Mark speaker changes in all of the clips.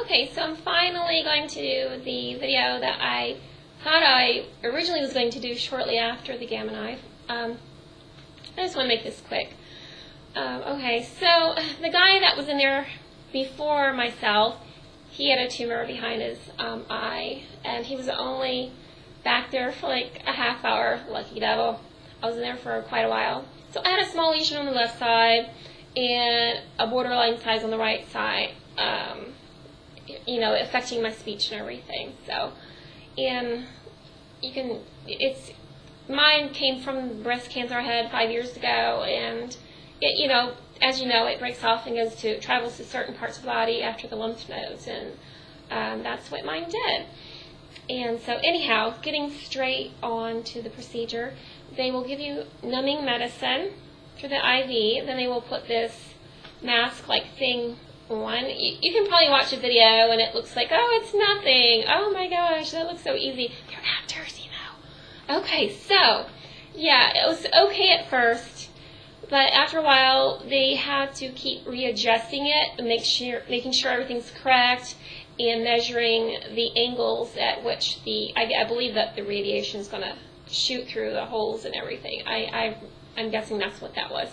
Speaker 1: Okay, so I'm finally going to do the video that I thought I originally was going to do shortly after the Gamma Knife. I just want to make this quick. Okay, so the guy that was in there before myself, he had a tumor behind his eye, and he was only back there for like a half hour, lucky devil. I was in there for quite a while. So I had a small lesion on the left side and a borderline size on the right side, you know, affecting my speech and everything. So, and you can, mine came from breast cancer I had 5 years ago, and it, you know, as you know, it breaks off and travels to certain parts of the body after the lymph nodes, and that's what mine did. And so anyhow, getting straight on to the procedure, they will give you numbing medicine through the IV, then they will put this mask-like thing on. You can probably watch a video and it looks like, oh, it's nothing. Oh my gosh, that looks so easy. They're actors, you know. Okay, so, yeah, it was okay at first, but after a while, they had to keep readjusting it and making sure everything's correct, and measuring the angles at which I believe that the radiation is going to shoot through the holes and everything. I'm guessing that's what that was.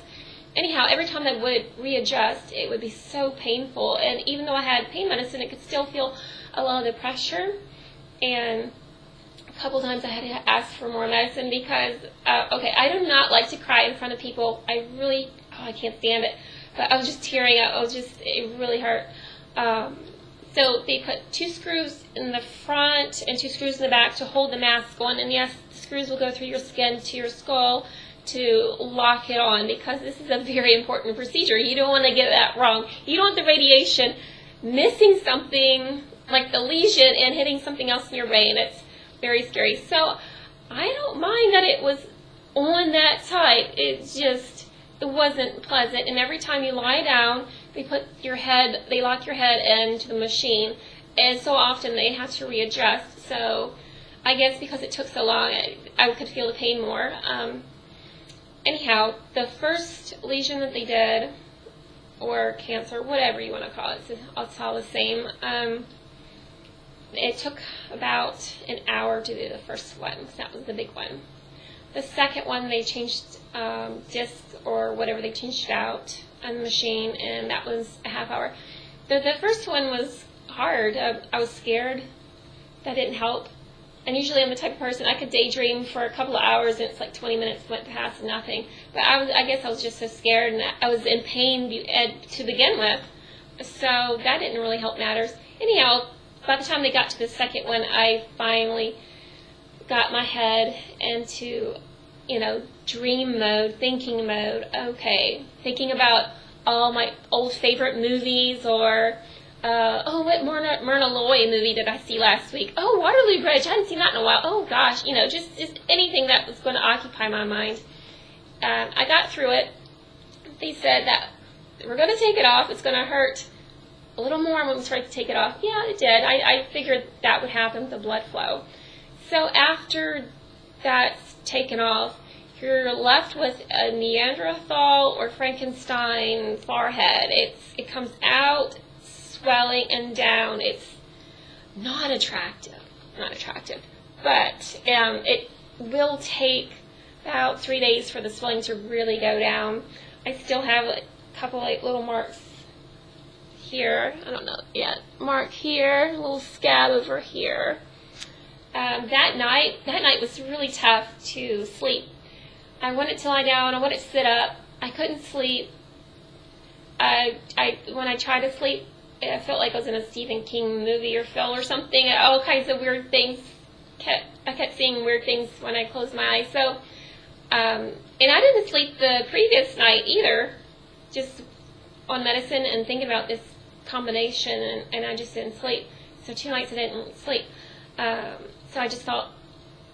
Speaker 1: Anyhow, every time they would readjust, it would be so painful, and even though I had pain medicine, it could still feel a lot of the pressure, and a couple times I had to ask for more medicine because, okay, I do not like to cry in front of people. I really, I can't stand it, but I was just tearing up. It really hurt. So they put 2 screws in the front and 2 screws in the back to hold the mask on. And yes, the screws will go through your skin to your skull to lock it on, because this is a very important procedure. You don't want to get that wrong. You don't want the radiation missing something like the lesion and hitting something else in your brain. It's very scary. So I don't mind that it was on that side. It wasn't pleasant. And every time you lie down, they lock your head into the machine, and so often they have to readjust. So I guess because it took so long, I could feel the pain more. Anyhow, the first lesion that they did, or cancer, whatever you want to call it, it's all the same. It took about an hour to do the first one. So that was the big one. The second one, they changed discs or whatever, they changed it out on the machine, and that was a half hour. The first one was hard. I was scared. That didn't help. And usually I'm the type of person, I could daydream for a couple of hours and it's like 20 minutes went past and nothing. But I guess I was just so scared, and I was in pain to begin with. So that didn't really help matters. Anyhow, by the time they got to the second one, I finally got my head into, you know, dream mode, thinking mode. Okay, thinking about all my old favorite movies, or what Myrna Loy movie did I see last week? Oh, Waterloo Bridge, I hadn't seen that in a while. Oh gosh, you know, just anything that was going to occupy my mind. I got through it. They said that we're going to take it off. It's going to hurt a little more when we start to take it off. Yeah, it did. I figured that would happen with the blood flow. So after that's taken off, you're left with a Neanderthal or Frankenstein forehead. It comes out swelling and down. It's not attractive, but it will take about 3 days for the swelling to really go down. I still have a couple like little marks here. I don't know yet. Mark here, a little scab over here. That night was really tough to sleep. I wanted to lie down, I wanted to sit up. I couldn't sleep. When I tried to sleep, I felt like I was in a Stephen King movie or film or something. All kinds of weird things. I kept seeing weird things when I closed my eyes. So, and I didn't sleep the previous night either, just on medicine and thinking about this combination, and I just didn't sleep. So 2 nights I didn't sleep. So I just thought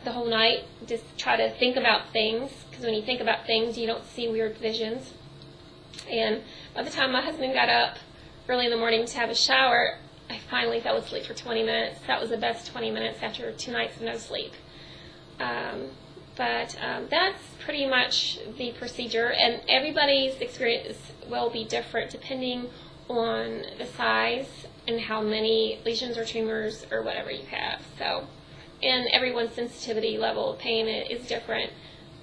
Speaker 1: the whole night, just try to think about things, because when you think about things, you don't see weird visions. And by the time my husband got up early in the morning to have a shower, I finally fell asleep for 20 minutes. That was the best 20 minutes after 2 nights of no sleep. But that's pretty much the procedure, and everybody's experience will be different depending on the size and how many lesions or tumors or whatever you have. So, and everyone's sensitivity level of pain is different.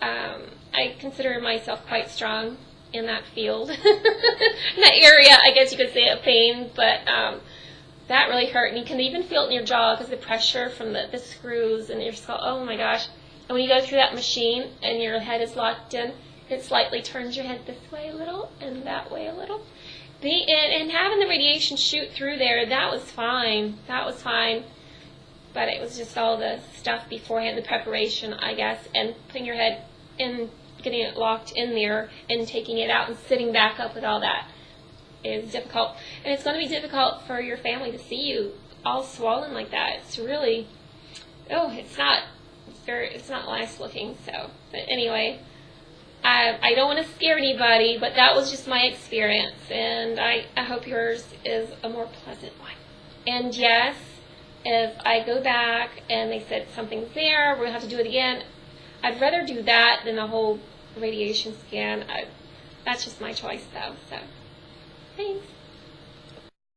Speaker 1: I consider myself quite strong in that field, in that area, I guess you could say, of pain, but that really hurt, and you can even feel it in your jaw because the pressure from the screws and your skull. Oh my gosh. And when you go through that machine and your head is locked in, it slightly turns your head this way a little and that way a little. And having the radiation shoot through there, that was fine. That was fine. But it was just all the stuff beforehand, the preparation, I guess, and putting your head in, getting it locked in there and taking it out and sitting back up with all that is difficult. And it's going to be difficult for your family to see you all swollen like that. It's really, it's not nice looking. So, but anyway, I don't want to scare anybody, but that was just my experience, and I hope yours is a more pleasant one. And yes, if I go back and they said something's there, we're going to have to do it again, I'd rather do that than the whole radiation scan. That's just my choice, though. So, thanks.